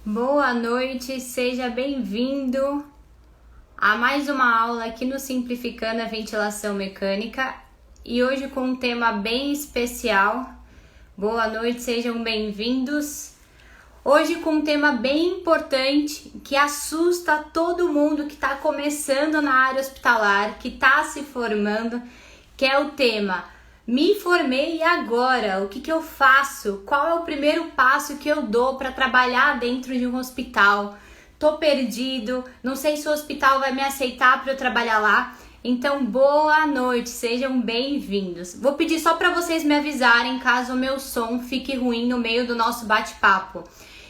Boa noite, seja bem-vindo a mais uma aula aqui no Simplificando a Ventilação Mecânica e hoje com um tema bem especial. Boa noite, sejam bem-vindos. Hoje com um tema bem importante que assusta todo mundo que está começando na área hospitalar, que está se formando, que é o tema: me formei e agora? O que eu faço? Qual é o primeiro passo que eu dou para trabalhar dentro de um hospital? Tô perdido, não sei se o hospital vai me aceitar para eu trabalhar lá. Então, boa noite, sejam bem-vindos. Vou pedir só para vocês me avisarem caso o meu som fique ruim no meio do nosso bate-papo.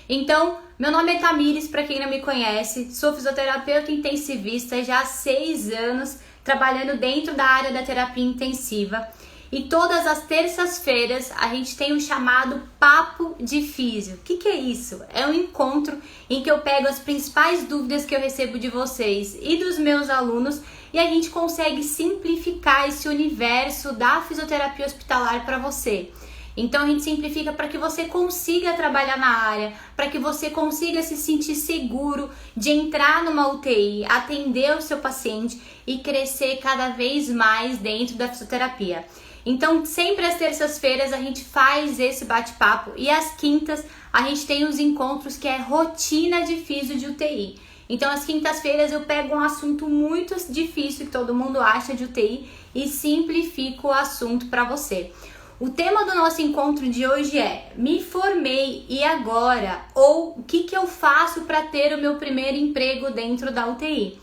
Então, meu nome é Tamires, para quem não me conhece, sou fisioterapeuta intensivista já há 6 anos, trabalhando dentro da área da terapia intensiva. E todas as terças-feiras a gente tem um chamado Papo de Físio. O que é isso? É um encontro em que eu pego as principais dúvidas que eu recebo de vocês e dos meus alunos e a gente consegue simplificar esse universo da fisioterapia hospitalar para você. Então a gente simplifica para que você consiga trabalhar na área, para que você consiga se sentir seguro de entrar numa UTI, atender o seu paciente e crescer cada vez mais dentro da fisioterapia. Então, sempre às terças-feiras a gente faz esse bate-papo e às quintas a gente tem os encontros que é rotina de físio de UTI. Então, às quintas-feiras eu pego um assunto muito difícil que todo mundo acha de UTI e simplifico o assunto para você. O tema do nosso encontro de hoje é: me formei e agora? Ou o que eu faço para ter o meu primeiro emprego dentro da UTI?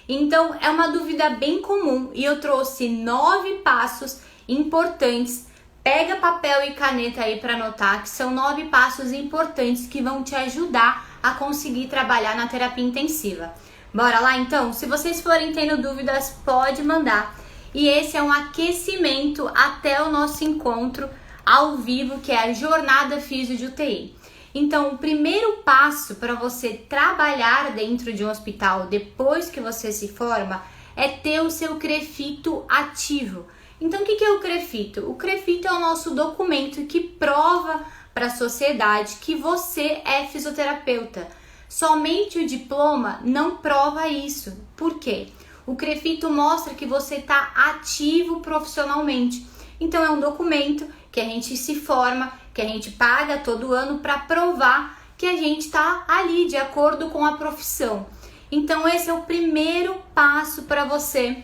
Então, é uma dúvida bem comum e eu trouxe 9 passos importantes. Pega papel e caneta aí para anotar, que são 9 passos importantes que vão te ajudar a conseguir trabalhar na terapia intensiva. Bora lá então? Se vocês forem tendo dúvidas, pode mandar. E esse é um aquecimento até o nosso encontro ao vivo, que é a Jornada Físio de UTI. Então, o primeiro passo para você trabalhar dentro de um hospital depois que você se forma é ter o seu CREFITO ativo. Então, o que é o CREFITO? O CREFITO é o nosso documento que prova para a sociedade que você é fisioterapeuta. Somente o diploma não prova isso. Por quê? O CREFITO mostra que você está ativo profissionalmente. Então, é um documento que a gente se forma, que a gente paga todo ano para provar que a gente está ali de acordo com a profissão. Então, esse é o primeiro passo para você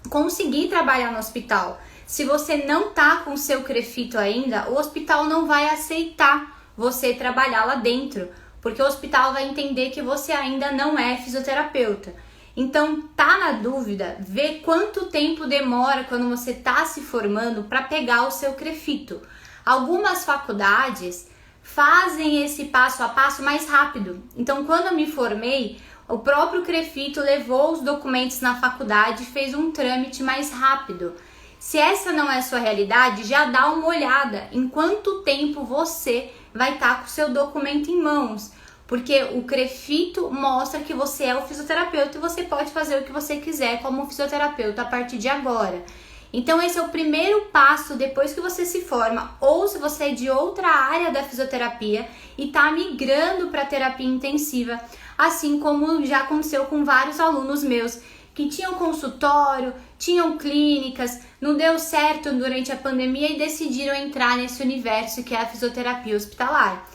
conseguir trabalhar no hospital. Se você não tá com o seu CREFITO ainda, o hospital não vai aceitar você trabalhar lá dentro, porque o hospital vai entender que você ainda não é fisioterapeuta. Então, tá na dúvida, vê quanto tempo demora quando você tá se formando para pegar o seu CREFITO. Algumas faculdades fazem esse passo a passo mais rápido. Então, quando eu me formei, o próprio CREFITO levou os documentos na faculdade e fez um trâmite mais rápido. Se essa não é a sua realidade, já dá uma olhada em quanto tempo você vai estar com o seu documento em mãos. Porque o CREFITO mostra que você é o fisioterapeuta e você pode fazer o que você quiser como fisioterapeuta a partir de agora. Então esse é o primeiro passo depois que você se forma, ou se você é de outra área da fisioterapia e está migrando para terapia intensiva, assim como já aconteceu com vários alunos meus que tinham consultório, tinham clínicas, não deu certo durante a pandemia e decidiram entrar nesse universo que é a fisioterapia hospitalar.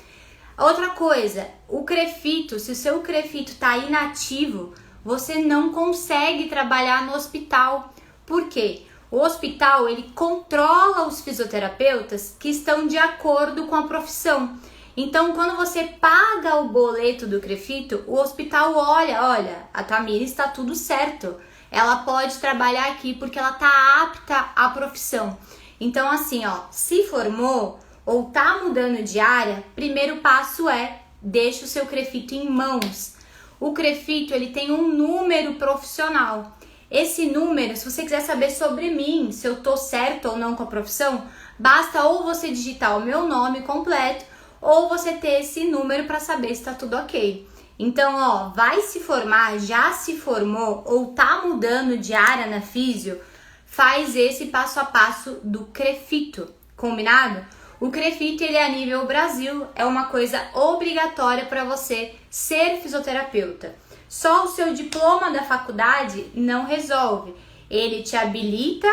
Outra coisa, o CREFITO, se o seu CREFITO está inativo, você não consegue trabalhar no hospital. Por quê? O hospital, ele controla os fisioterapeutas que estão de acordo com a profissão. Então, quando você paga o boleto do CREFITO, o hospital olha, a Tamires está tudo certo. Ela pode trabalhar aqui porque ela está apta à profissão. Então, assim, se formou ou tá mudando de área, primeiro passo é deixa o seu CREFITO em mãos. O CREFITO, ele tem um número profissional. Esse número, se você quiser saber sobre mim, se eu tô certo ou não com a profissão, basta ou você digitar o meu nome completo ou você ter esse número para saber se está tudo ok. Então, vai se formar, já se formou ou tá mudando de área na físio, faz esse passo a passo do CREFITO, combinado? O CREFIT, ele é a nível Brasil, é uma coisa obrigatória para você ser fisioterapeuta. Só o seu diploma da faculdade não resolve. Ele te habilita,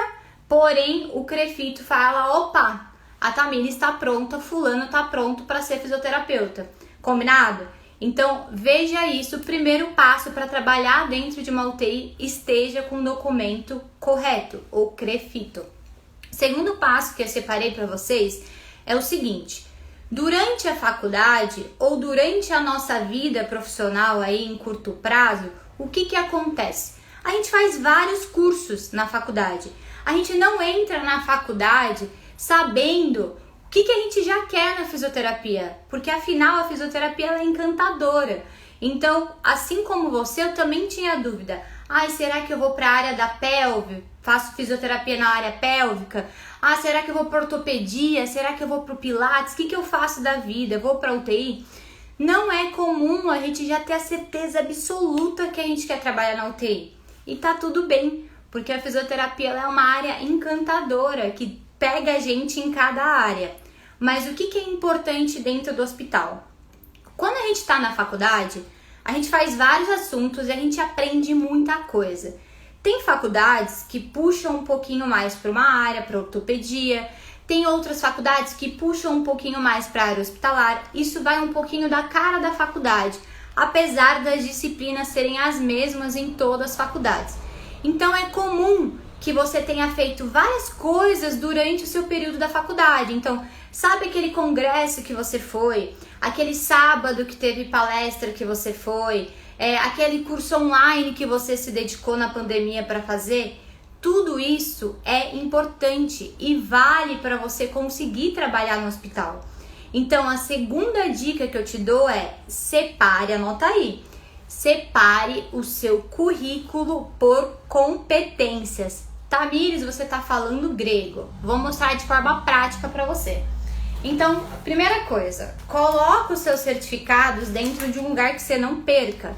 porém o CREFIT fala, opa, a Tamires está pronta, fulano está pronto para ser fisioterapeuta. Combinado? Então, veja isso. O primeiro passo para trabalhar dentro de uma UTI, esteja com o documento correto, o CREFIT. Segundo passo que eu separei para vocês é o seguinte: durante a faculdade ou durante a nossa vida profissional aí em curto prazo, o que acontece? A gente faz vários cursos na faculdade. A gente não entra na faculdade sabendo o que a gente já quer na fisioterapia, porque afinal a fisioterapia ela é encantadora. Então, assim como você, eu também tinha dúvida. Será que eu vou para a área da pelve? Faço fisioterapia na área pélvica? Será que eu vou para ortopedia? Será que eu vou para o pilates? O que eu faço da vida? Eu vou para UTI? Não é comum a gente já ter a certeza absoluta que a gente quer trabalhar na UTI. E tá tudo bem, porque a fisioterapia ela é uma área encantadora, que pega a gente em cada área. Mas o que é importante dentro do hospital? Quando a gente está na faculdade, a gente faz vários assuntos e a gente aprende muita coisa. Tem faculdades que puxam um pouquinho mais para uma área, para ortopedia. Tem outras faculdades que puxam um pouquinho mais para a área hospitalar. Isso vai um pouquinho da cara da faculdade, apesar das disciplinas serem as mesmas em todas as faculdades. Então é comum que você tenha feito várias coisas durante o seu período da faculdade. Então, sabe aquele congresso que você foi? Aquele sábado que teve palestra que você foi? Aquele curso online que você se dedicou na pandemia para fazer? Tudo isso é importante e vale para você conseguir trabalhar no hospital. Então, a segunda dica que eu te dou é: separe, anota aí, separe o seu currículo por competências. Tamires, você está falando grego. Vou mostrar de forma prática para você. Então, primeira coisa, coloca os seus certificados dentro de um lugar que você não perca.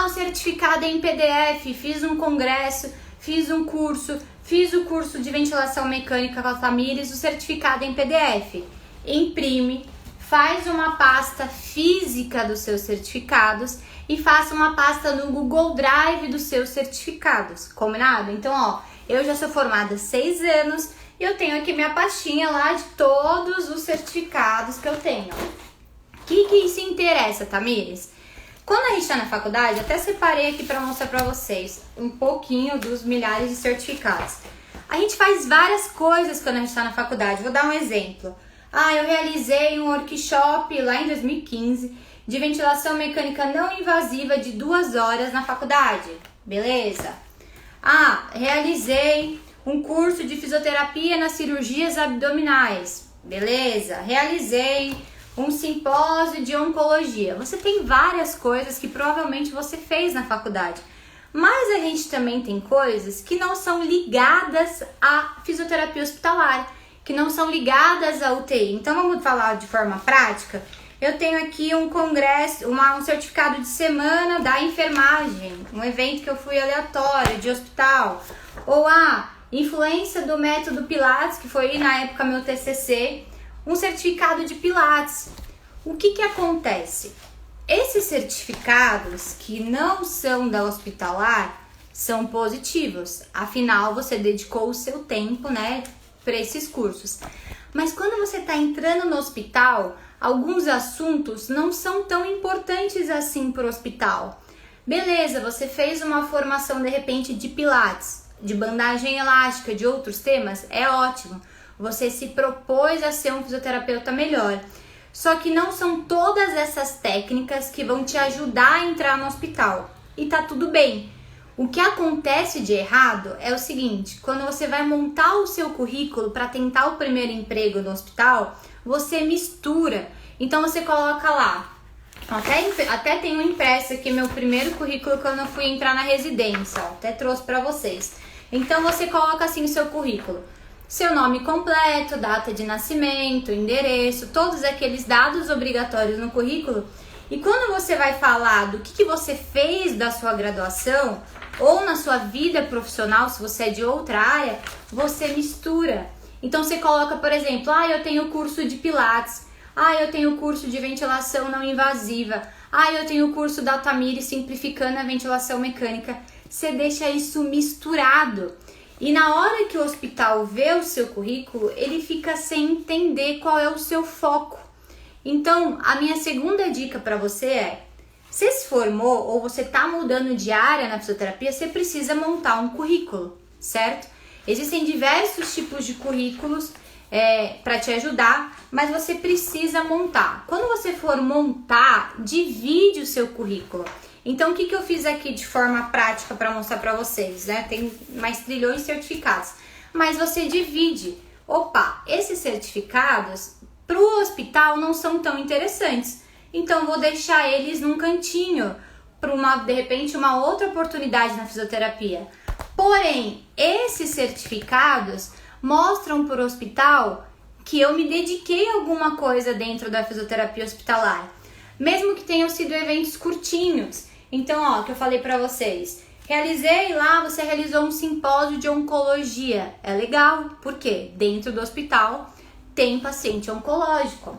O certificado é em PDF, fiz um congresso, fiz um curso, fiz o curso de ventilação mecânica com a Tamires, o certificado é em PDF. Imprime, faz uma pasta física dos seus certificados e faça uma pasta no Google Drive dos seus certificados, combinado? Então, eu já sou formada há 6 anos e eu tenho aqui minha pastinha lá de todos os certificados que eu tenho. O que isso interessa, Tamires? Quando a gente está na faculdade, até separei aqui para mostrar para vocês um pouquinho dos milhares de certificados. A gente faz várias coisas quando a gente está na faculdade. Vou dar um exemplo. Eu realizei um workshop lá em 2015 de ventilação mecânica não invasiva de 2 horas na faculdade. Beleza? Realizei um curso de fisioterapia nas cirurgias abdominais. Beleza? Realizei um simpósio de oncologia. Você tem várias coisas que provavelmente você fez na faculdade. Mas a gente também tem coisas que não são ligadas à fisioterapia hospitalar, que não são ligadas à UTI. Então vamos falar de forma prática. Eu tenho aqui um congresso, um certificado de semana da enfermagem, um evento que eu fui aleatório de hospital. Ou influência do método Pilates, que foi na época meu TCC, um certificado de Pilates. O que acontece? Esses certificados que não são da hospitalar são positivos. Afinal, você dedicou o seu tempo, para esses cursos. Mas quando você está entrando no hospital, alguns assuntos não são tão importantes assim para o hospital. Beleza, você fez uma formação de repente de Pilates, de bandagem elástica, de outros temas, é ótimo. Você se propôs a ser um fisioterapeuta melhor. Só que não são todas essas técnicas que vão te ajudar a entrar no hospital. E tá tudo bem. O que acontece de errado é o seguinte: quando você vai montar o seu currículo para tentar o primeiro emprego no hospital, você mistura. Então você coloca lá, até tenho impresso aqui meu primeiro currículo quando eu fui entrar na residência, até trouxe para vocês. Então você coloca assim o seu currículo: seu nome completo, data de nascimento, endereço, todos aqueles dados obrigatórios no currículo. E quando você vai falar do que você fez da sua graduação ou na sua vida profissional, se você é de outra área, você mistura. Então você coloca, por exemplo, eu tenho curso de Pilates, eu tenho curso de ventilação não invasiva, eu tenho curso da Tamires simplificando a ventilação mecânica. Você deixa isso misturado. E na hora que o hospital vê o seu currículo, ele fica sem entender qual é o seu foco. Então, a minha segunda dica para você é: você se formou ou você está mudando de área na fisioterapia, você precisa montar um currículo, certo? Existem diversos tipos de currículos para te ajudar, mas você precisa montar. Quando você for montar, divide o seu currículo. Então, o que eu fiz aqui de forma prática para mostrar para vocês, né? Tem mais trilhões de certificados, mas você divide. Esses certificados para o hospital não são tão interessantes, então vou deixar eles num cantinho para de repente uma outra oportunidade na fisioterapia. Porém, esses certificados mostram para o hospital que eu me dediquei a alguma coisa dentro da fisioterapia hospitalar, mesmo que tenham sido eventos curtinhos. Então, que eu falei para vocês, realizei lá, você realizou um simpósio de oncologia, é legal, porque dentro do hospital tem paciente oncológico.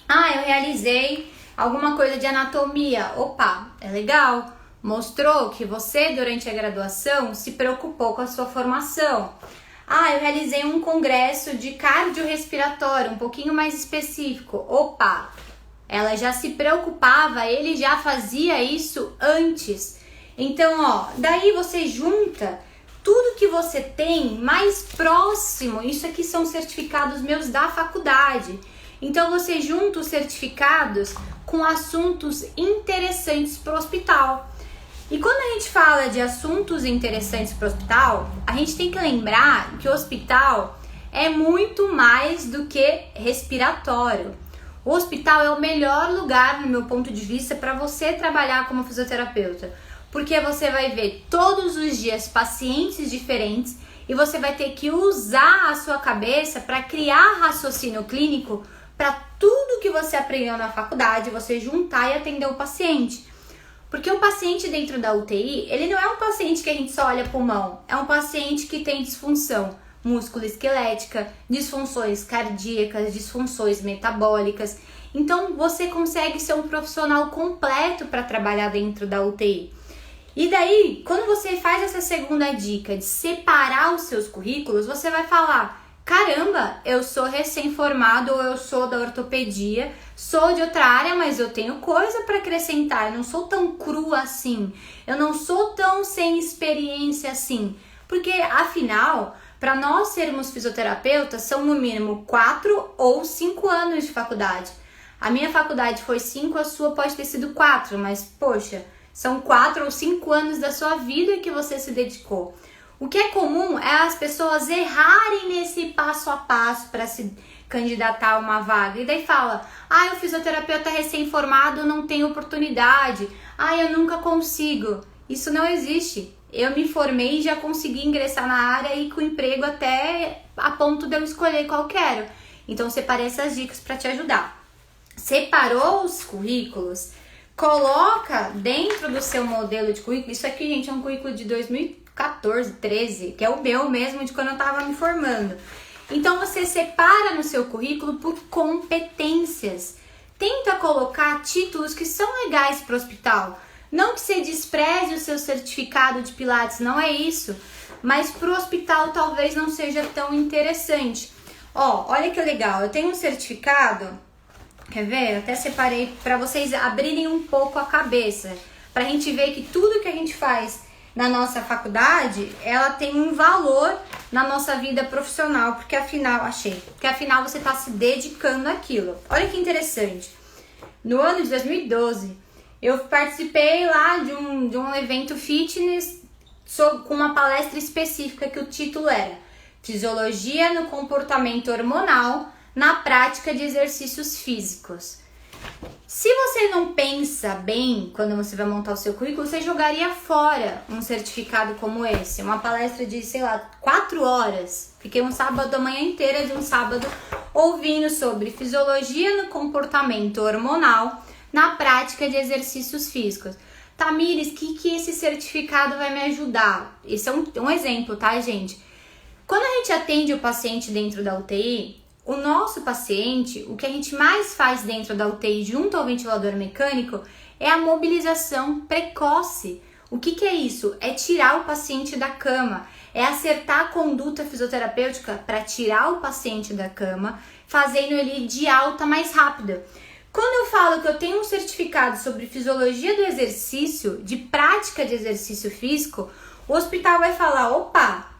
Eu realizei alguma coisa de anatomia, é legal, mostrou que você durante a graduação se preocupou com a sua formação. Eu realizei um congresso de cardiorrespiratório, um pouquinho mais específico, ela já se preocupava, ele já fazia isso antes. Então, daí você junta tudo que você tem mais próximo. Isso aqui são certificados meus da faculdade. Então, você junta os certificados com assuntos interessantes para o hospital. E quando a gente fala de assuntos interessantes para o hospital, a gente tem que lembrar que o hospital é muito mais do que respiratório. O hospital é o melhor lugar, no meu ponto de vista, para você trabalhar como fisioterapeuta, porque você vai ver todos os dias pacientes diferentes e você vai ter que usar a sua cabeça para criar raciocínio clínico para tudo que você aprendeu na faculdade, você juntar e atender o paciente. Porque o paciente dentro da UTI, ele não é um paciente que a gente só olha pulmão, é um paciente que tem disfunção músculo-esquelética, disfunções cardíacas, disfunções metabólicas. Então, você consegue ser um profissional completo para trabalhar dentro da UTI. E daí, quando você faz essa segunda dica de separar os seus currículos, você vai falar: caramba, eu sou recém-formado ou eu sou da ortopedia, sou de outra área, mas eu tenho coisa para acrescentar, eu não sou tão crua assim, eu não sou tão sem experiência assim. Porque, afinal, para nós sermos fisioterapeutas, são no mínimo 4 ou 5 anos de faculdade. A minha faculdade foi 5, a sua pode ter sido 4, mas, poxa, são 4 ou 5 anos da sua vida que você se dedicou. O que é comum é as pessoas errarem nesse passo a passo para se candidatar a uma vaga. E daí fala: o fisioterapeuta recém-formado não tem oportunidade. Eu nunca consigo. Isso não existe. Eu me formei e já consegui ingressar na área e com emprego até a ponto de eu escolher qual quero. Então, separei essas dicas para te ajudar. Separou os currículos, coloca dentro do seu modelo de currículo. Isso aqui, gente, é um currículo de 2014, 13, que é o meu mesmo de quando eu estava me formando. Então, você separa no seu currículo por competências. Tenta colocar títulos que são legais para o hospital. Não que você despreze o seu certificado de Pilates, não é isso. Mas para o hospital talvez não seja tão interessante. Olha que legal, eu tenho um certificado, quer ver? Eu até separei para vocês abrirem um pouco a cabeça. Para a gente ver que tudo que a gente faz na nossa faculdade, ela tem um valor na nossa vida profissional. Porque afinal, você está se dedicando àquilo. Olha que interessante. No ano de 2012... eu participei lá de um evento fitness com uma palestra específica que o título era Fisiologia no Comportamento Hormonal na Prática de Exercícios Físicos. Se você não pensa bem quando você vai montar o seu currículo, você jogaria fora um certificado como esse. Uma palestra de, 4 horas. Fiquei um sábado, a manhã inteira de um sábado, ouvindo sobre Fisiologia no Comportamento Hormonal na prática de exercícios físicos. Tamires, que esse certificado vai me ajudar? Esse é um exemplo, tá, gente? Quando a gente atende o paciente dentro da UTI, o nosso paciente, o que a gente mais faz dentro da UTI junto ao ventilador mecânico é a mobilização precoce. O que é isso? É tirar o paciente da cama, é acertar a conduta fisioterapêutica para tirar o paciente da cama, fazendo ele de alta mais rápida. Quando eu falo que eu tenho um certificado sobre fisiologia do exercício, de prática de exercício físico, o hospital vai falar, opa,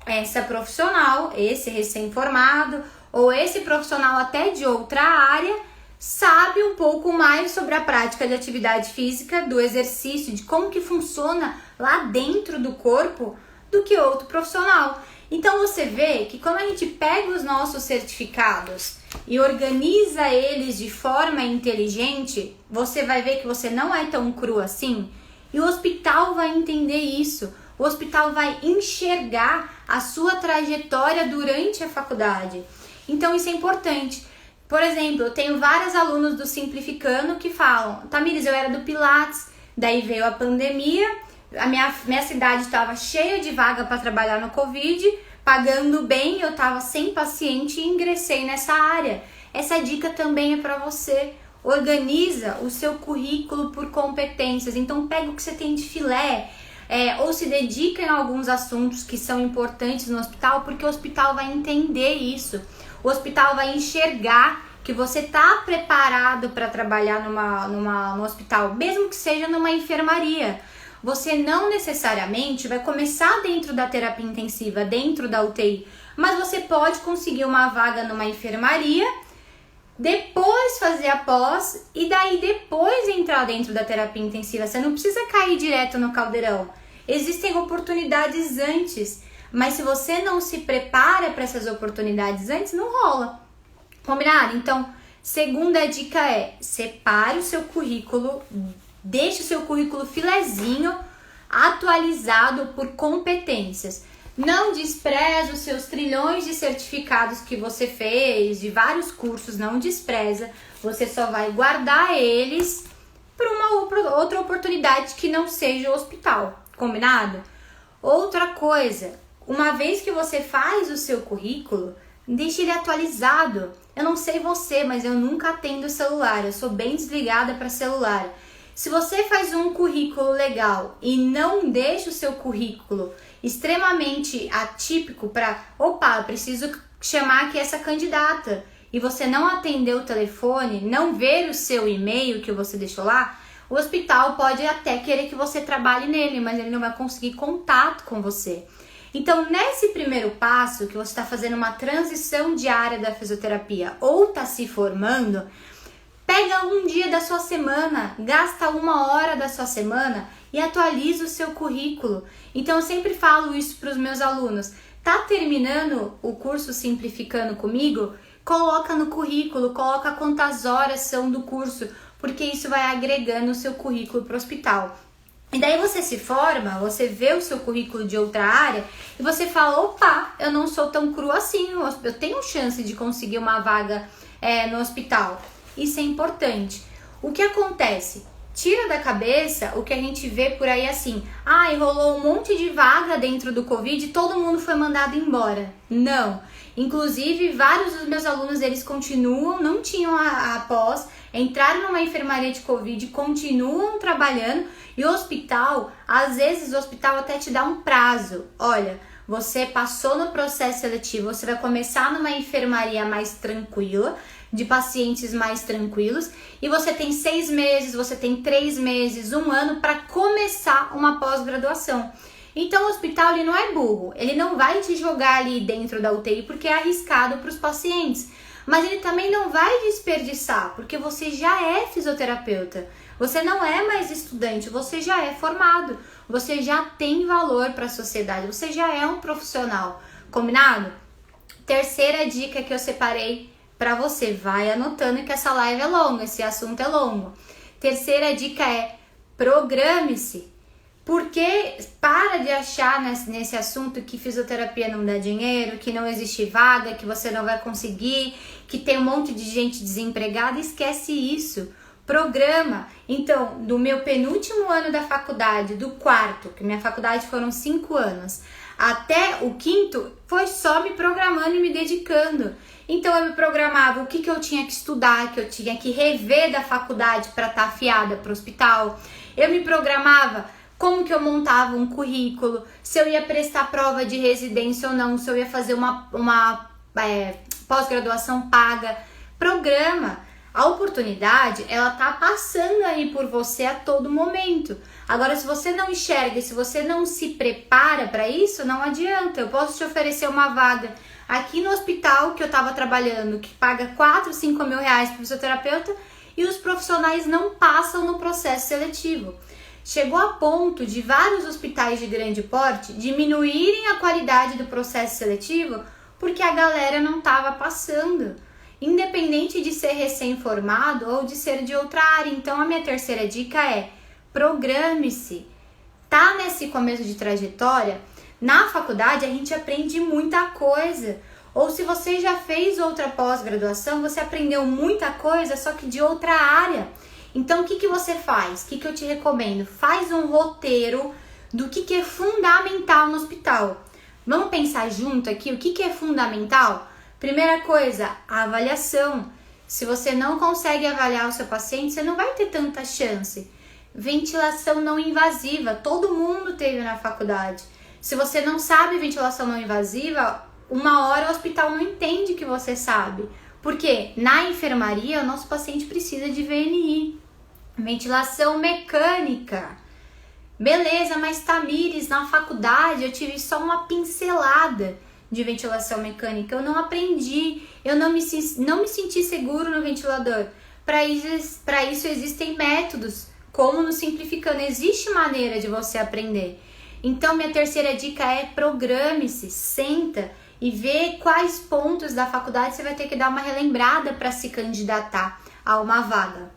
essa profissional, esse recém-formado, ou esse profissional até de outra área, sabe um pouco mais sobre a prática de atividade física, do exercício, de como que funciona lá dentro do corpo, do que outro profissional. Então você vê que quando a gente pega os nossos certificados e organiza eles de forma inteligente, você vai ver que você não é tão cru assim, e o hospital vai entender isso. O hospital vai enxergar a sua trajetória durante a faculdade. Então isso é importante. Por exemplo, eu tenho vários alunos do Simplificando que falam, Tamires, eu era do Pilates, daí veio a pandemia, a minha cidade estava cheia de vaga para trabalhar no Covid, pagando bem, eu estava sem paciente e ingressei nessa área. Essa dica também é para você. Organiza o seu currículo por competências. Então pega o que você tem de filé, ou se dedica em alguns assuntos que são importantes no hospital, porque o hospital vai entender isso. O hospital vai enxergar que você está preparado para trabalhar no hospital, mesmo que seja numa enfermaria. Você não necessariamente vai começar dentro da terapia intensiva, dentro da UTI, mas você pode conseguir uma vaga numa enfermaria, depois fazer a pós e daí depois entrar dentro da terapia intensiva. Você não precisa cair direto no caldeirão. Existem oportunidades antes, mas se você não se prepara para essas oportunidades antes, não rola. Combinado? Então, segunda dica é: separe o seu currículo, deixe o seu currículo filezinho, atualizado por competências. Não despreza os seus trilhões de certificados que você fez, de vários cursos, não despreza. Você só vai guardar eles para uma outra oportunidade que não seja o hospital. Combinado? Outra coisa, uma vez que você faz o seu currículo, deixe ele atualizado. Eu não sei você, mas eu nunca atendo celular, eu sou bem desligada para celular. Se você faz um currículo legal e não deixa o seu currículo extremamente atípico para, opa, preciso chamar aqui essa candidata, e você não atender o telefone, não ver o seu e-mail que você deixou lá, o hospital pode até querer que você trabalhe nele, mas ele não vai conseguir contato com você. Então, nesse primeiro passo, que você está fazendo uma transição de área da fisioterapia ou está se formando, pega um dia da sua semana, gasta 1 hora da sua semana e atualiza o seu currículo. Então, eu sempre falo isso para os meus alunos. Tá terminando o curso Simplificando comigo? Coloca no currículo, coloca quantas horas são do curso, porque isso vai agregando o seu currículo para o hospital. E daí você se forma, você vê o seu currículo de outra área e você fala, opa, eu não sou tão cru assim, eu tenho chance de conseguir uma vaga no hospital. Isso é importante. O que acontece? Tira da cabeça o que a gente vê por aí assim, rolou um monte de vaga dentro do Covid e todo mundo foi mandado embora. Não. Inclusive, vários dos meus alunos, eles continuam, não tinham a pós, entraram numa enfermaria de Covid, continuam trabalhando, e o hospital, às vezes o hospital até te dá um prazo. Olha, você passou no processo seletivo, você vai começar numa enfermaria mais tranquila, de pacientes mais tranquilos, e você tem 6 meses, você tem 3 meses, 1 ano para começar uma pós-graduação. Então o hospital, ele não é burro, ele não vai te jogar ali dentro da UTI porque é arriscado para os pacientes, mas ele também não vai desperdiçar, porque você já é fisioterapeuta, você não é mais estudante, você já é formado, você já tem valor para a sociedade, você já é um profissional, combinado? Terceira dica que eu separei para você, vai anotando que essa live é longa, esse assunto é longo. Terceira dica é: programe-se. Porque para de achar nesse assunto que fisioterapia não dá dinheiro, que não existe vaga, que você não vai conseguir, que tem um monte de gente desempregada. Esquece isso. Programa. Então, do meu penúltimo ano da faculdade, do quarto, que minha faculdade foram 5 anos, até o quinto foi só me programando e me dedicando. Então eu me programava o que eu tinha que estudar, que eu tinha que rever da faculdade para estar afiada para o hospital. Eu me programava como que eu montava um currículo, se eu ia prestar prova de residência ou não, se eu ia fazer uma pós-graduação paga. Programa. A oportunidade, ela tá passando aí por você a todo momento. Agora, se você não enxerga, se você não se prepara para isso, não adianta. Eu posso te oferecer uma vaga aqui no hospital que eu tava trabalhando, que paga 4, 5 mil reais para fisioterapeuta, e os profissionais não passam no processo seletivo. Chegou a ponto de vários hospitais de grande porte diminuírem a qualidade do processo seletivo porque a galera não estava passando. Independente de ser recém-formado ou de ser de outra área. Então, a minha terceira dica é: programe-se. Tá nesse começo de trajetória? Na faculdade, a gente aprende muita coisa. Ou se você já fez outra pós-graduação, você aprendeu muita coisa, só que de outra área. Então, o que você faz? O que eu te recomendo? Faz um roteiro do que é fundamental no hospital. Vamos pensar junto aqui o que é fundamental? Primeira coisa, a avaliação. Se você não consegue avaliar o seu paciente, você não vai ter tanta chance. Ventilação não invasiva, todo mundo teve na faculdade. Se você não sabe ventilação não invasiva, uma hora o hospital não entende que você sabe. Porque na enfermaria, o nosso paciente precisa de VNI. Ventilação mecânica. Beleza, mas Tamires, na faculdade eu tive só uma pincelada de ventilação mecânica, eu não aprendi, eu não me senti seguro no ventilador. Para isso existem métodos, como no Simplificando, existe maneira de você aprender. Então minha terceira dica é: programe-se, senta e vê quais pontos da faculdade você vai ter que dar uma relembrada para se candidatar a uma vaga.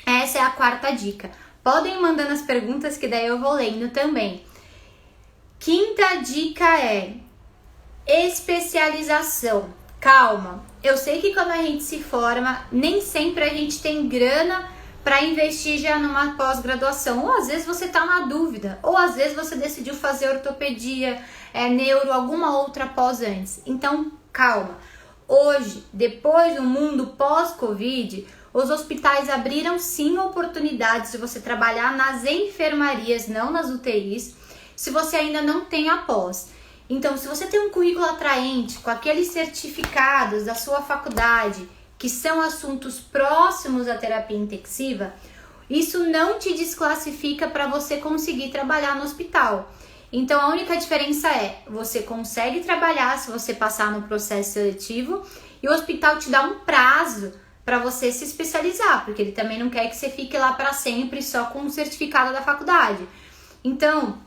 Essa é a quarta dica. Podem ir mandando as perguntas que daí eu vou lendo também. Quinta dica é especialização. Calma, eu sei que quando a gente se forma, nem sempre a gente tem grana para investir já numa pós-graduação. Ou às vezes você tá na dúvida, ou às vezes você decidiu fazer ortopedia, neuro, alguma outra pós antes. Então, calma. Hoje, depois do mundo pós-Covid, os hospitais abriram sim oportunidades de você trabalhar nas enfermarias, não nas UTIs, se você ainda não tem a pós. Então, se você tem um currículo atraente, com aqueles certificados da sua faculdade, que são assuntos próximos à terapia intensiva, isso não te desclassifica para você conseguir trabalhar no hospital. Então, a única diferença é: você consegue trabalhar se você passar no processo seletivo, e o hospital te dá um prazo para você se especializar, porque ele também não quer que você fique lá para sempre só com o certificado da faculdade. Então,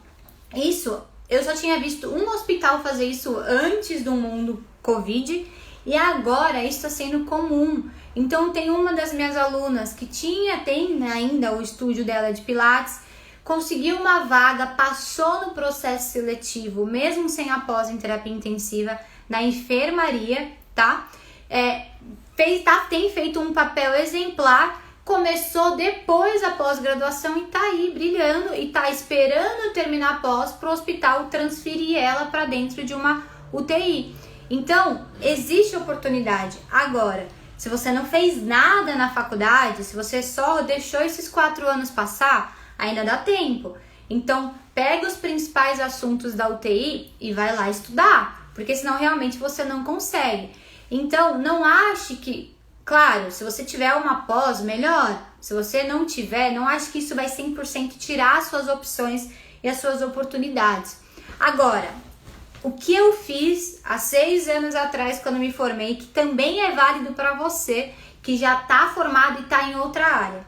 isso, eu só tinha visto um hospital fazer isso antes do mundo Covid, e agora isso está sendo comum. Então, tem uma das minhas alunas que tem ainda o estúdio dela de Pilates, conseguiu uma vaga, passou no processo seletivo, mesmo sem a pós em terapia intensiva, na enfermaria, tá? Tem feito um papel exemplar, começou depois da pós-graduação e tá aí brilhando e tá esperando terminar a pós para o hospital transferir ela para dentro de uma UTI. Então, existe oportunidade. Agora, se você não fez nada na faculdade, se você só deixou esses 4 anos passar, ainda dá tempo. Então, pega os principais assuntos da UTI e vai lá estudar, porque senão realmente você não consegue. Então, não ache que, claro, se você tiver uma pós, melhor. Se você não tiver, não ache que isso vai 100% tirar as suas opções e as suas oportunidades. Agora, o que eu fiz há 6 anos atrás, quando me formei, que também é válido para você, que já está formado e está em outra área.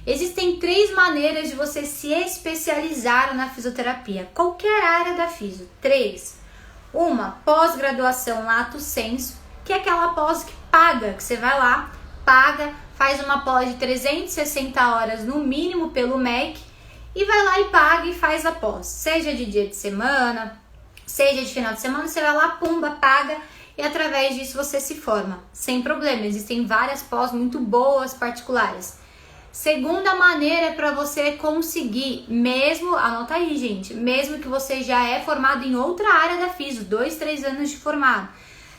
Existem 3 maneiras de você se especializar na fisioterapia, qualquer área da fisio. 3. Uma, pós-graduação lato sensu, que é aquela pós que paga, que você vai lá, paga, faz uma pós de 360 horas no mínimo pelo MEC e vai lá e paga e faz a pós. Seja de dia de semana, seja de final de semana, você vai lá, pumba, paga e através disso você se forma, sem problema. Existem várias pós muito boas, particulares. Segunda maneira é para você conseguir, mesmo, anota aí, gente, mesmo que você já é formado em outra área da FISO, 2, 3 anos de formado,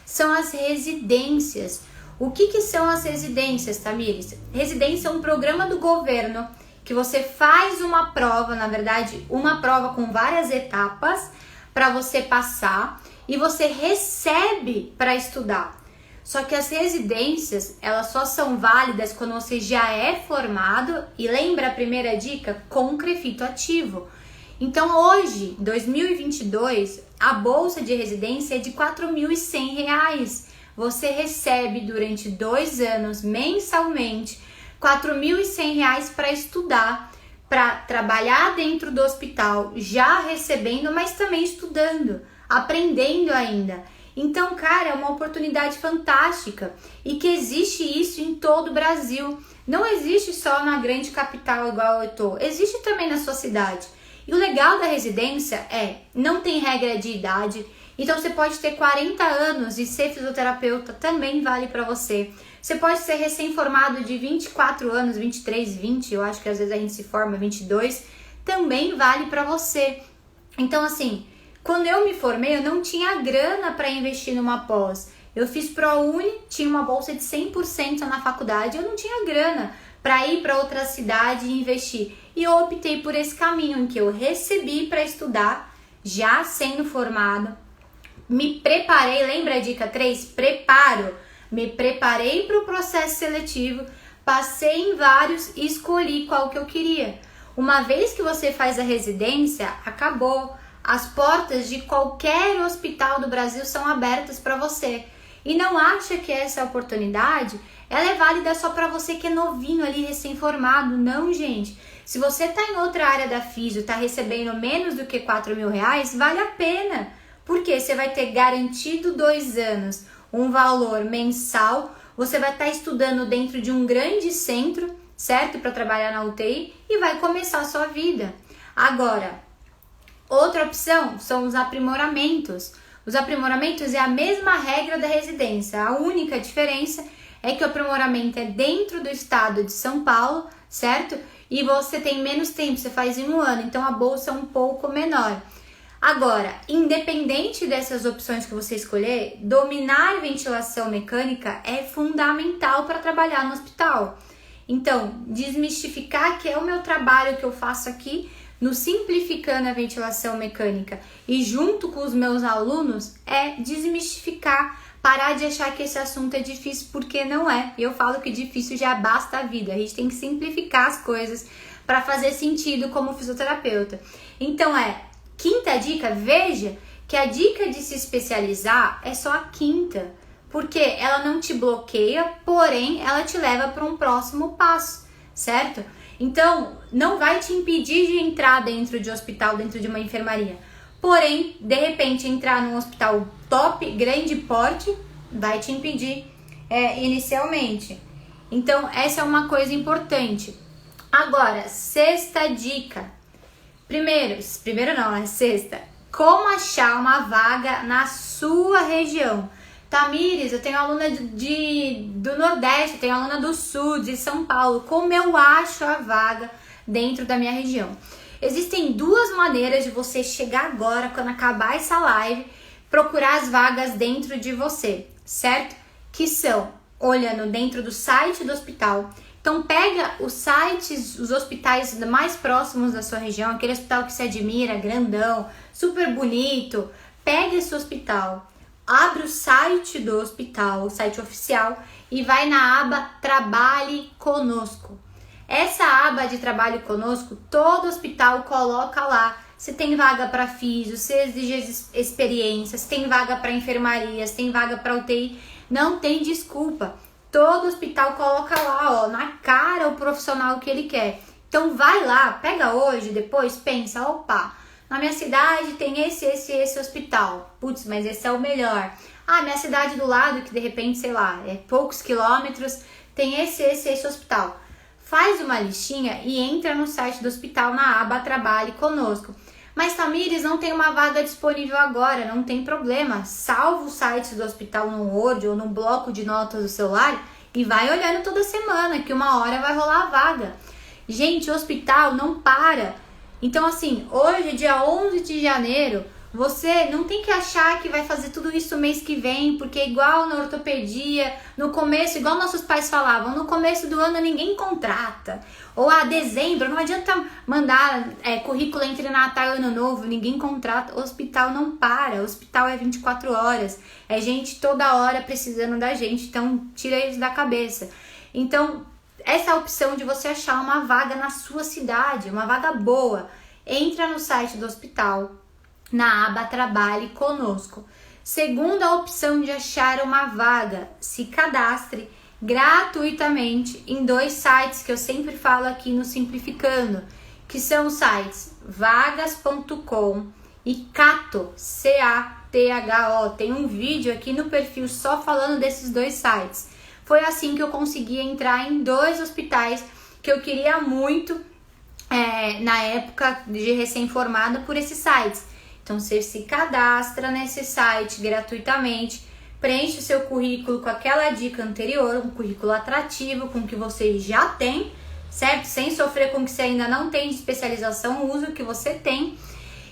são as residências. O que são as residências, Tamires? Residência é um programa do governo que você faz uma prova, na verdade, uma prova com várias etapas para você passar e você recebe para estudar. Só que as residências, elas só são válidas quando você já é formado e lembra a primeira dica? Com CREFITO ativo. Então hoje, 2022, a bolsa de residência é de R$ 4.100. Você recebe durante 2 anos, mensalmente, R$ 4.100 para estudar, para trabalhar dentro do hospital, já recebendo, mas também estudando, aprendendo ainda. Então, cara, é uma oportunidade fantástica e que existe isso em todo o Brasil. Não existe só na grande capital igual eu tô, existe também na sua cidade. E o legal da residência é, não tem regra de idade, então você pode ter 40 anos e ser fisioterapeuta também vale para você. Você pode ser recém-formado de 24 anos, 23, 20, eu acho que às vezes a gente se forma 22, também vale para você. Então, assim, quando eu me formei, eu não tinha grana para investir numa pós. Eu fiz ProUni, tinha uma bolsa de 100% na faculdade, eu não tinha grana para ir para outra cidade e investir. E eu optei por esse caminho em que eu recebi para estudar, já sendo formado, me preparei, lembra a dica 3? Preparo. Me preparei para o processo seletivo, passei em vários e escolhi qual que eu queria. Uma vez que você faz a residência, acabou. As portas de qualquer hospital do Brasil são abertas para você. E não acha que essa oportunidade ela é válida só para você que é novinho ali, recém-formado. Não, gente. Se você está em outra área da Fisio, está recebendo menos do que R$ 4.000, vale a pena. Porque você vai ter garantido 2 anos, um valor mensal, você vai estar estudando dentro de um grande centro, certo? Para trabalhar na UTI e vai começar a sua vida. Agora, outra opção são os aprimoramentos. Os aprimoramentos é a mesma regra da residência. A única diferença é que o aprimoramento é dentro do estado de São Paulo, certo? E você tem menos tempo, você faz em 1 ano, então a bolsa é um pouco menor. Agora, independente dessas opções que você escolher, dominar ventilação mecânica é fundamental para trabalhar no hospital. Então, desmistificar que é o meu trabalho que eu faço aqui no Simplificando a Ventilação Mecânica e junto com os meus alunos é desmistificar, parar de achar que esse assunto é difícil, porque não é. Eu falo que difícil já basta a vida, a gente tem que simplificar as coisas para fazer sentido como fisioterapeuta. Então quinta dica, veja que a dica de se especializar é só a quinta, porque ela não te bloqueia, porém ela te leva para um próximo passo, certo? Então, não vai te impedir de entrar dentro de um hospital, dentro de uma enfermaria. Porém, de repente, entrar num hospital top, grande porte, vai te impedir inicialmente. Então, essa é uma coisa importante. Agora, sexta dica. Sexta. Como achar uma vaga na sua região? Tamires, eu tenho aluna do Nordeste, eu tenho aluna do Sul, de São Paulo. Como eu acho a vaga dentro da minha região? Existem 2 maneiras de você chegar agora, quando acabar essa live, procurar as vagas dentro de você, certo? Que são olhando dentro do site do hospital. Então pega os sites, os hospitais mais próximos da sua região, aquele hospital que se admira, grandão, super bonito. Pega esse hospital, abre o site do hospital, o site oficial, e vai na aba Trabalhe Conosco. Essa aba de Trabalhe Conosco, todo hospital coloca lá se tem vaga para físio, se exige experiência, se tem vaga para enfermaria, se tem vaga para UTI. Não tem desculpa. Todo hospital coloca lá, na cara o profissional que ele quer. Então vai lá, pega hoje, depois pensa, opa, na minha cidade tem esse hospital. Putz, mas esse é o melhor. Ah, minha cidade do lado, que de repente, sei lá, é poucos quilômetros, tem esse hospital. Faz uma listinha e entra no site do hospital na aba Trabalhe Conosco. Mas Tamires, não tem uma vaga disponível agora, não tem problema. Salva o site do hospital no Word ou no bloco de notas do celular e vai olhando toda semana que uma hora vai rolar a vaga. Gente, o hospital não para. Então assim, hoje, dia 11 de janeiro, você não tem que achar que vai fazer tudo isso mês que vem, porque igual na ortopedia, no começo, igual nossos pais falavam, no começo do ano ninguém contrata. Ou dezembro, não adianta mandar currículo entre Natal e Ano Novo, ninguém contrata. O hospital não para, o hospital é 24 horas. É gente toda hora precisando da gente, então tira isso da cabeça. Então, essa opção de você achar uma vaga na sua cidade, uma vaga boa, entra no site do hospital, na aba Trabalhe Conosco. Segunda opção de achar uma vaga, se cadastre gratuitamente em 2 sites que eu sempre falo aqui no Simplificando, que são os sites vagas.com e Catho, C-A-T-H-O. Tem um vídeo aqui no perfil só falando desses 2 sites. Foi assim que eu consegui entrar em 2 hospitais que eu queria muito na época de recém-formada por esses sites. Então você se cadastra nesse site gratuitamente, preenche o seu currículo com aquela dica anterior, um currículo atrativo com o que você já tem, certo? Sem sofrer com o que você ainda não tem de especialização, usa o que você tem.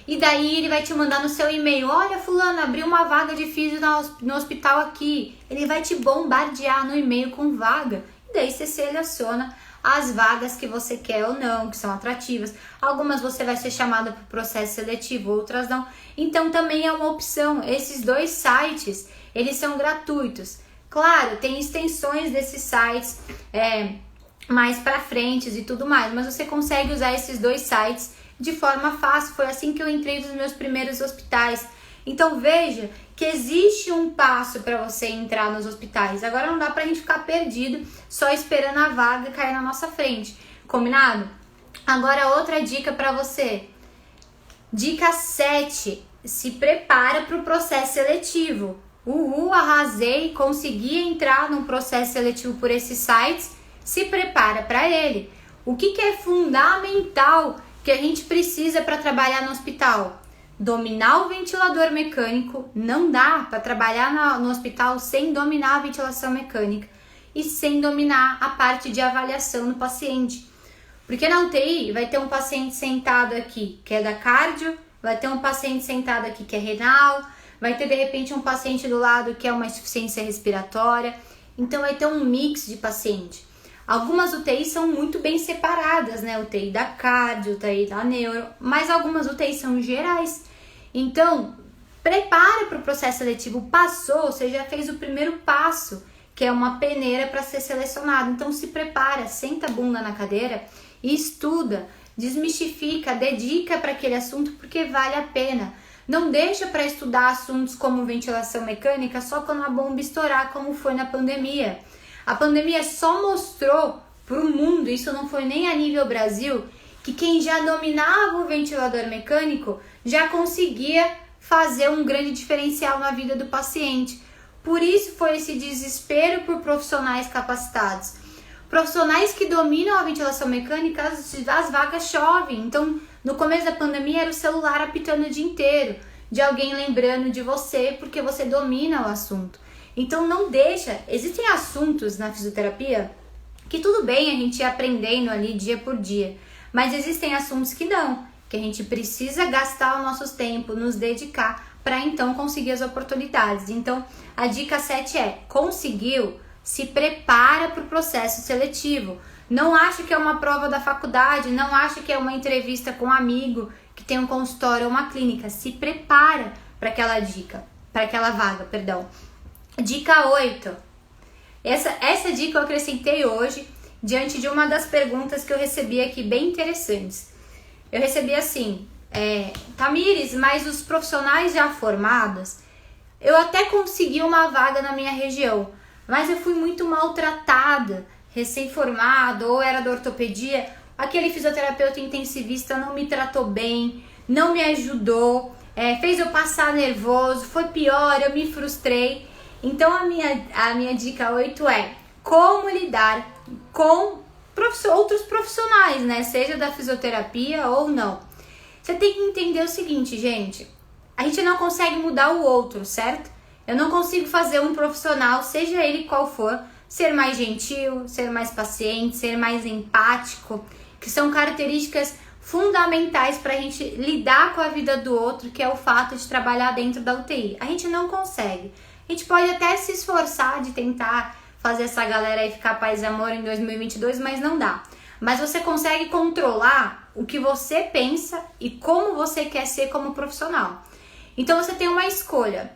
E daí ele vai te mandar no seu e-mail: olha, fulano, abriu uma vaga de físio no hospital aqui. Ele vai te bombardear no e-mail com vaga. E daí você seleciona as vagas que você quer ou não, que são atrativas. Algumas você vai ser chamada para o processo seletivo, outras não. Então também é uma opção. Esses 2 sites, eles são gratuitos. Claro, tem extensões desses sites mais para frente e tudo mais, mas você consegue usar esses 2 sites de forma fácil. Foi assim que eu entrei nos meus primeiros hospitais. Então veja que existe um passo para você entrar nos hospitais. Agora não dá pra gente ficar perdido só esperando a vaga cair na nossa frente. Combinado? Agora outra dica para você. Dica 7. Se prepara para o processo seletivo. Uhul, arrasei, consegui entrar num processo seletivo por esses sites. Se prepara para ele. O que é fundamental que a gente precisa para trabalhar no hospital? Dominar o ventilador mecânico. Não dá para trabalhar no hospital sem dominar a ventilação mecânica e sem dominar a parte de avaliação do paciente. Porque na UTI vai ter um paciente sentado aqui que é da cardio, vai ter um paciente sentado aqui que é renal, vai ter de repente um paciente do lado que é uma insuficiência respiratória. Então vai ter um mix de paciente. Algumas UTIs são muito bem separadas, né? UTI da cardio, UTI da neuro, mas algumas UTIs são gerais. Então, prepare para o processo seletivo. Passou, você já fez o primeiro passo, que é uma peneira para ser selecionado. Então, se prepara, senta a bunda na cadeira e estuda, desmistifica, dedica para aquele assunto, porque vale a pena. Não deixa para estudar assuntos como ventilação mecânica só quando a bomba estourar, como foi na pandemia. A pandemia só mostrou para o mundo, isso não foi nem a nível Brasil, que quem já dominava o ventilador mecânico já conseguia fazer um grande diferencial na vida do paciente. Por isso foi esse desespero por profissionais capacitados. Profissionais que dominam a ventilação mecânica, as vagas chovem. Então, no começo da pandemia era o celular apitando o dia inteiro, de alguém lembrando de você, porque você domina o assunto. Então não deixa, existem assuntos na fisioterapia que tudo bem a gente ir aprendendo ali dia por dia, mas existem assuntos que não, que a gente precisa gastar o nosso tempo, nos dedicar para então conseguir as oportunidades. Então a dica 7 é: conseguiu, se prepara para o processo seletivo. Não acha que é uma prova da faculdade, não acha que é uma entrevista com um amigo que tem um consultório ou uma clínica. Se prepara para aquela vaga, perdão. Dica 8. Essa dica eu acrescentei hoje diante de uma das perguntas que eu recebi aqui, bem interessantes. Eu recebi assim: Tamires, mas os profissionais já formados, eu até consegui uma vaga na minha região, mas eu fui muito maltratada, recém-formado, ou era da ortopedia, aquele fisioterapeuta intensivista não me tratou bem, não me ajudou, fez eu passar nervoso, foi pior, eu me frustrei. Então a minha dica 8 é: como lidar com outros profissionais, né? Seja da fisioterapia ou não. Você tem que entender o seguinte, gente: a gente não consegue mudar o outro, certo? Eu não consigo fazer um profissional, seja ele qual for, ser mais gentil, ser mais paciente, ser mais empático, que são características fundamentais para a gente lidar com a vida do outro, que é o fato de trabalhar dentro da UTI. A gente não consegue. A gente pode até se esforçar de tentar fazer essa galera aí ficar paz e amor em 2022, mas não dá. Mas você consegue controlar o que você pensa e como você quer ser como profissional. Então você tem uma escolha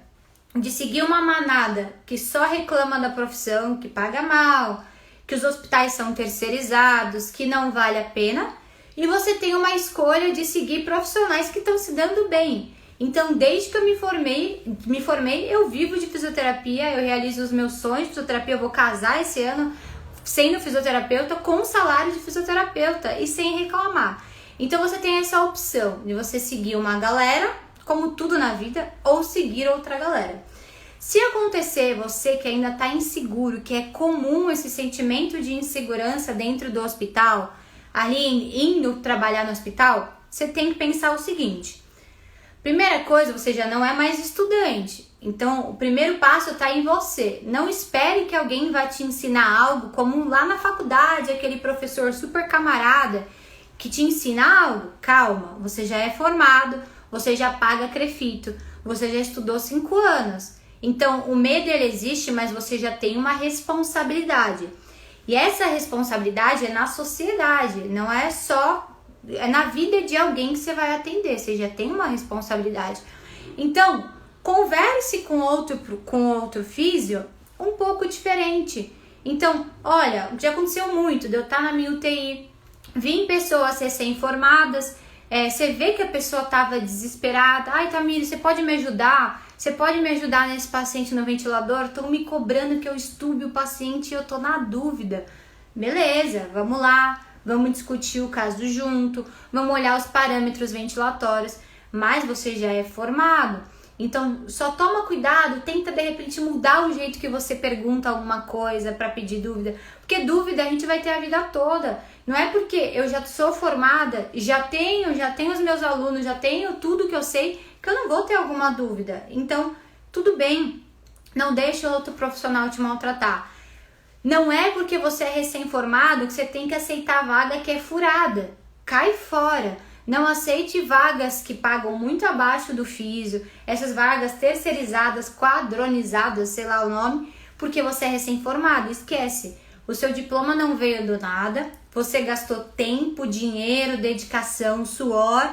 de seguir uma manada que só reclama da profissão, que paga mal, que os hospitais são terceirizados, que não vale a pena, e você tem uma escolha de seguir profissionais que estão se dando bem. Então, desde que eu me formei, eu vivo de fisioterapia, eu realizo os meus sonhos de fisioterapia, eu vou casar esse ano sendo fisioterapeuta com salário de fisioterapeuta e sem reclamar. Então, você tem essa opção de você seguir uma galera, como tudo na vida, ou seguir outra galera. Se acontecer você que ainda está inseguro, que é comum esse sentimento de insegurança dentro do hospital, ali indo trabalhar no hospital, você tem que pensar o seguinte. Primeira coisa, você já não é mais estudante. Então, o primeiro passo está em você. Não espere que alguém vai te ensinar algo, como lá na faculdade, aquele professor super camarada que te ensina algo. Calma, você já é formado, você já paga crefito, você já estudou 5 anos. Então, o medo ele existe, mas você já tem uma responsabilidade. E essa responsabilidade é na sociedade, não é só... É na vida de alguém que você vai atender, você já tem uma responsabilidade. Então, converse com outro físio um pouco diferente. Então, olha, já aconteceu muito de eu estar na minha UTI, vim pessoas recém-formadas, você vê que a pessoa estava desesperada. Ai, Tamires, você pode me ajudar? Você pode me ajudar nesse paciente no ventilador? Estão me cobrando que eu estude o paciente e eu tô na dúvida. Beleza, vamos lá. Vamos discutir o caso junto, vamos olhar os parâmetros ventilatórios, mas você já é formado. Então, só toma cuidado, tenta de repente mudar o jeito que você pergunta alguma coisa para pedir dúvida, porque dúvida a gente vai ter a vida toda. Não é porque eu já sou formada, já tenho os meus alunos, já tenho tudo que eu sei, que eu não vou ter alguma dúvida. Então, tudo bem, não deixe o outro profissional te maltratar. Não é porque você é recém-formado que você tem que aceitar a vaga que é furada. Cai fora. Não aceite vagas que pagam muito abaixo do físio, essas vagas terceirizadas, quadronizadas, sei lá o nome, porque você é recém-formado. Esquece. O seu diploma não veio do nada, você gastou tempo, dinheiro, dedicação, suor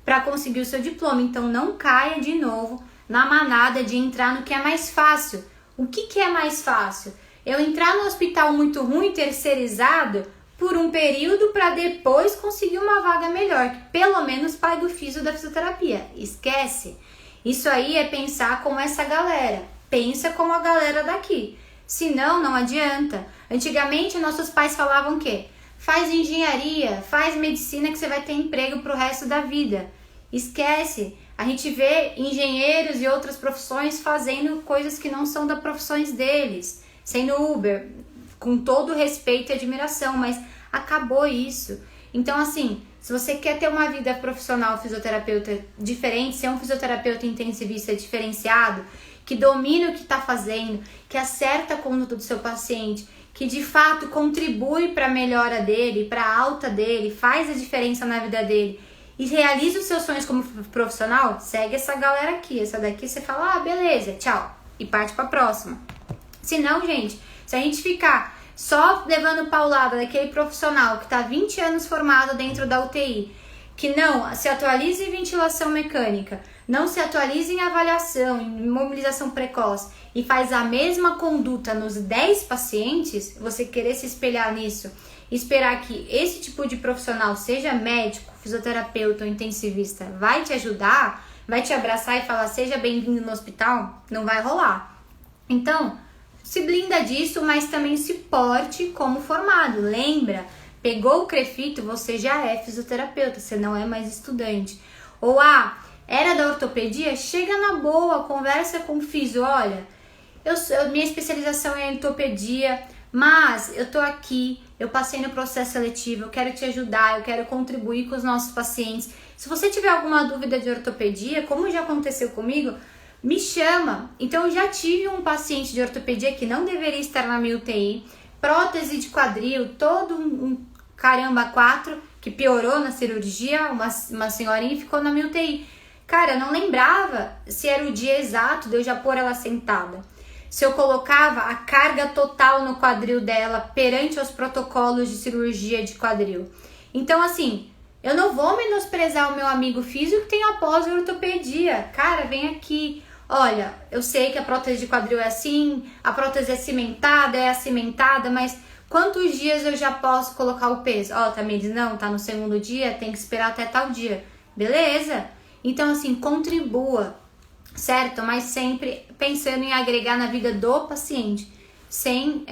para conseguir o seu diploma. Então não caia de novo na manada de entrar no que é mais fácil. O que é mais fácil? Eu entrar no hospital muito ruim, terceirizado, por um período para depois conseguir uma vaga melhor, que pelo menos pague o físio da fisioterapia. Esquece. Isso aí é pensar como essa galera. Pensa como a galera daqui. Senão, não adianta. Antigamente, nossos pais falavam o quê? Faz engenharia, faz medicina que você vai ter emprego pro resto da vida. Esquece. A gente vê engenheiros e outras profissões fazendo coisas que não são das profissões deles. Sendo Uber, com todo respeito e admiração, mas acabou isso. Então, assim, se você quer ter uma vida profissional fisioterapeuta diferente, ser um fisioterapeuta intensivista diferenciado, que domina o que está fazendo, que acerta a conduta do seu paciente, que de fato contribui para a melhora dele, para a alta dele, faz a diferença na vida dele e realiza os seus sonhos como profissional, segue essa galera aqui. Essa daqui você fala, beleza, tchau, e parte para a próxima. Se não, gente, se a gente ficar só levando paulada daquele profissional que está 20 anos formado dentro da UTI, que não se atualiza em ventilação mecânica, não se atualiza em avaliação, em mobilização precoce e faz a mesma conduta nos 10 pacientes, você querer se espelhar nisso e esperar que esse tipo de profissional, seja médico, fisioterapeuta ou intensivista, vai te ajudar, vai te abraçar e falar seja bem-vindo no hospital, não vai rolar. Então, se blinda disso, mas também se porte como formado. Lembra, pegou o crefito, você já é fisioterapeuta, você não é mais estudante. Ou era da ortopedia? Chega na boa, conversa com o físio. Olha, minha especialização é em ortopedia, mas eu tô aqui, eu passei no processo seletivo, eu quero te ajudar, eu quero contribuir com os nossos pacientes. Se você tiver alguma dúvida de ortopedia, como já aconteceu comigo, me chama. Então eu já tive um paciente de ortopedia que não deveria estar na minha UTI, prótese de quadril, todo um caramba 4, que piorou na cirurgia, uma senhorinha ficou na minha UTI. Cara, eu não lembrava se era o dia exato de eu já pôr ela sentada. Se eu colocava a carga total no quadril dela perante os protocolos de cirurgia de quadril. Então, assim, eu não vou menosprezar o meu amigo físico que tem após ortopedia. Cara, vem aqui. Olha, eu sei que a prótese de quadril é assim, a prótese é acimentada, mas quantos dias eu já posso colocar o peso? Ó, Tamires, não, tá no segundo dia, tem que esperar até tal dia. Beleza? Então, assim, contribua, certo? Mas sempre pensando em agregar na vida do paciente, sem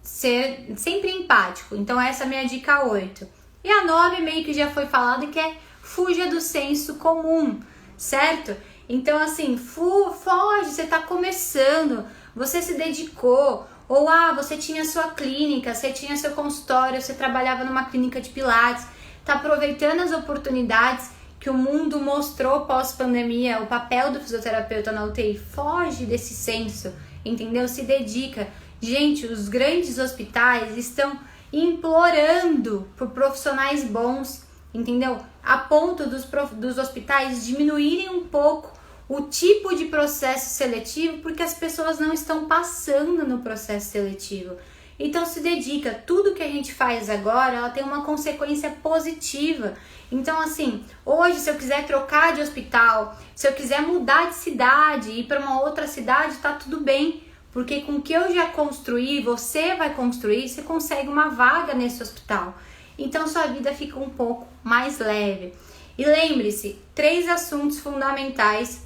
ser sempre empático. Então, essa é a minha dica 8. E a 9 meio que já foi falada, que é fuja do senso comum, certo? Então, assim, foge, você tá começando, você se dedicou, ou você tinha sua clínica, você tinha seu consultório, você trabalhava numa clínica de pilates, tá aproveitando as oportunidades que o mundo mostrou pós-pandemia, o papel do fisioterapeuta na UTI. Foge desse senso, entendeu? Se dedica. Gente, os grandes hospitais estão implorando por profissionais bons, entendeu? A ponto dos hospitais diminuírem um pouco o tipo de processo seletivo, porque as pessoas não estão passando no processo seletivo. Então se dedica, tudo que a gente faz agora, ela tem uma consequência positiva. Então assim, hoje se eu quiser trocar de hospital, se eu quiser mudar de cidade, ir para uma outra cidade, tá tudo bem. Porque com o que eu já construí, você vai construir, você consegue uma vaga nesse hospital. Então sua vida fica um pouco mais leve. E lembre-se, 3 assuntos fundamentais,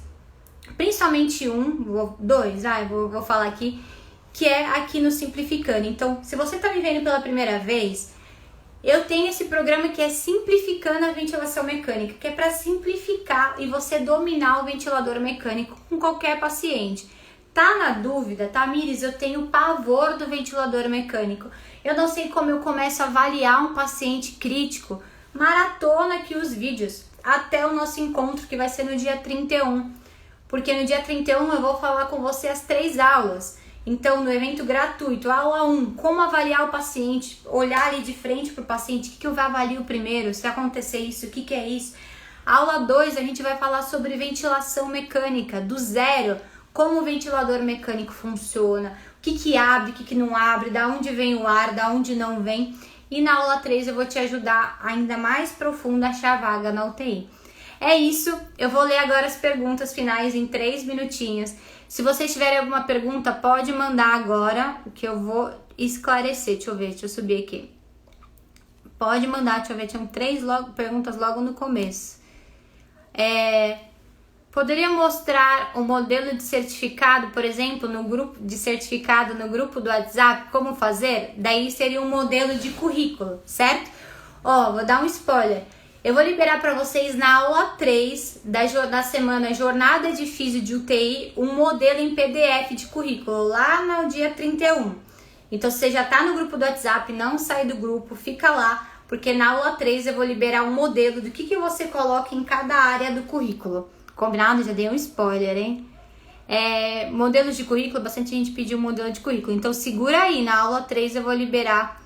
principalmente vou falar aqui, que é aqui no Simplificando. Então, se você está me vendo pela primeira vez, eu tenho esse programa que é Simplificando a Ventilação Mecânica, que é para simplificar e você dominar o ventilador mecânico com qualquer paciente. Tá na dúvida, Tamires, eu tenho pavor do ventilador mecânico. Eu não sei como eu começo a avaliar um paciente crítico. Maratona aqui os vídeos, até o nosso encontro, que vai ser no dia 31. Porque no dia 31 eu vou falar com você as 3 aulas. Então, no evento gratuito, aula 1, como avaliar o paciente, olhar ali de frente para o paciente, o que eu avalio primeiro, se acontecer isso, o que é isso. Aula 2, a gente vai falar sobre ventilação mecânica, do zero, como o ventilador mecânico funciona, o que abre, o que não abre, da onde vem o ar, da onde não vem. E na aula 3 eu vou te ajudar ainda mais profundo a achar vaga na UTI. É isso, eu vou ler agora as perguntas finais em 3 minutinhos. Se vocês tiverem alguma pergunta, pode mandar agora, que eu vou esclarecer. Deixa eu subir aqui. Pode mandar, deixa eu ver, tinham 3 perguntas logo no começo. Poderia mostrar o modelo de certificado, por exemplo, no grupo de certificado no grupo do WhatsApp, como fazer? Daí seria um modelo de currículo, certo? Vou dar um spoiler. Eu vou liberar para vocês na aula 3 da semana Jornada de Físio de UTI, um modelo em PDF de currículo, lá no dia 31. Então, se você já está no grupo do WhatsApp, não sai do grupo, fica lá, porque na aula 3 eu vou liberar um modelo do que você coloca em cada área do currículo. Combinado? Já dei um spoiler, hein? Modelos de currículo, bastante gente pediu modelo de currículo. Então, segura aí, na aula 3 eu vou liberar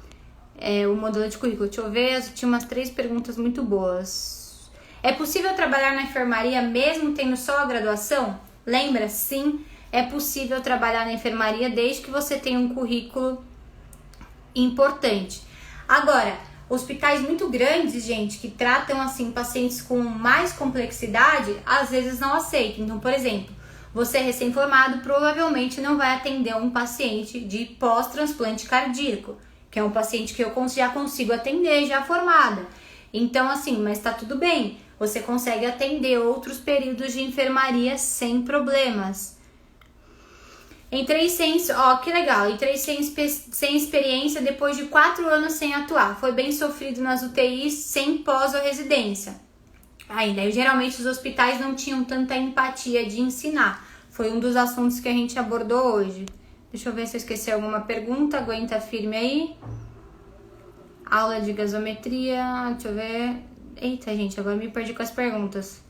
o modelo de currículo. Deixa eu ver, tinha umas 3 perguntas muito boas. É possível trabalhar na enfermaria mesmo tendo só a graduação? Lembra? Sim, é possível trabalhar na enfermaria desde que você tenha um currículo importante. Agora, hospitais muito grandes, gente, que tratam assim pacientes com mais complexidade, às vezes não aceitam. Então, por exemplo, você recém-formado provavelmente não vai atender um paciente de pós-transplante cardíaco, que é um paciente que eu já consigo atender, já formada. Então, assim, mas tá tudo bem. Você consegue atender outros períodos de enfermaria sem problemas. Entrei que legal, entrei sem experiência depois de 4 anos sem atuar. Foi bem sofrido nas UTIs, sem pós ou residência. Ainda, geralmente os hospitais não tinham tanta empatia de ensinar. Foi um dos assuntos que a gente abordou hoje. Deixa eu ver se eu esqueci alguma pergunta. Aguenta firme aí. Aula de gasometria. Deixa eu ver. Eita, gente, agora me perdi com as perguntas.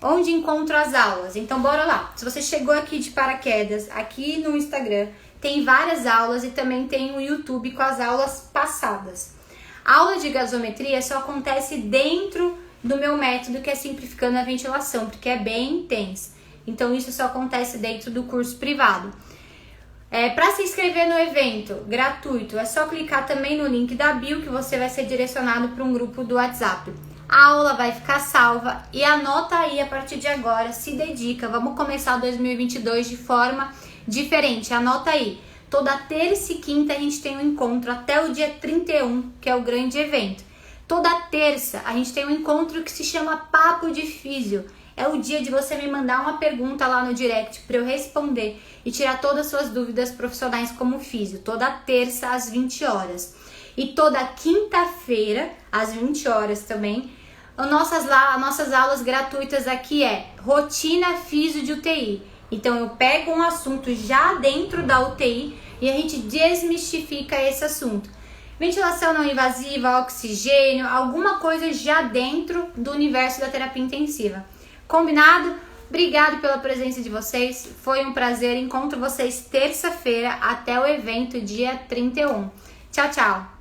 Onde encontro as aulas? Então bora lá. Se você chegou aqui de paraquedas, aqui no Instagram, tem várias aulas e também tem o YouTube com as aulas passadas. A aula de gasometria só acontece dentro do meu método, que é Simplificando a Ventilação, porque é bem intenso. Então isso só acontece dentro do curso privado. Para se inscrever no evento gratuito, é só clicar também no link da bio que você vai ser direcionado para um grupo do WhatsApp. A aula vai ficar salva e anota aí a partir de agora, se dedica. Vamos começar 2022 de forma diferente, anota aí. Toda terça e quinta a gente tem um encontro até o dia 31, que é o grande evento. Toda terça a gente tem um encontro que se chama Papo de Físio. É o dia de você me mandar uma pergunta lá no direct para eu responder e tirar todas as suas dúvidas profissionais como físio. Toda terça às 20 horas. E toda quinta-feira às 20 horas também. As nossas aulas gratuitas aqui é Rotina Físio de UTI. Então eu pego um assunto já dentro da UTI e a gente desmistifica esse assunto. Ventilação não invasiva, oxigênio, alguma coisa já dentro do universo da terapia intensiva. Combinado? Obrigado pela presença de vocês, foi um prazer. Encontro vocês terça-feira até o evento dia 31. Tchau, tchau!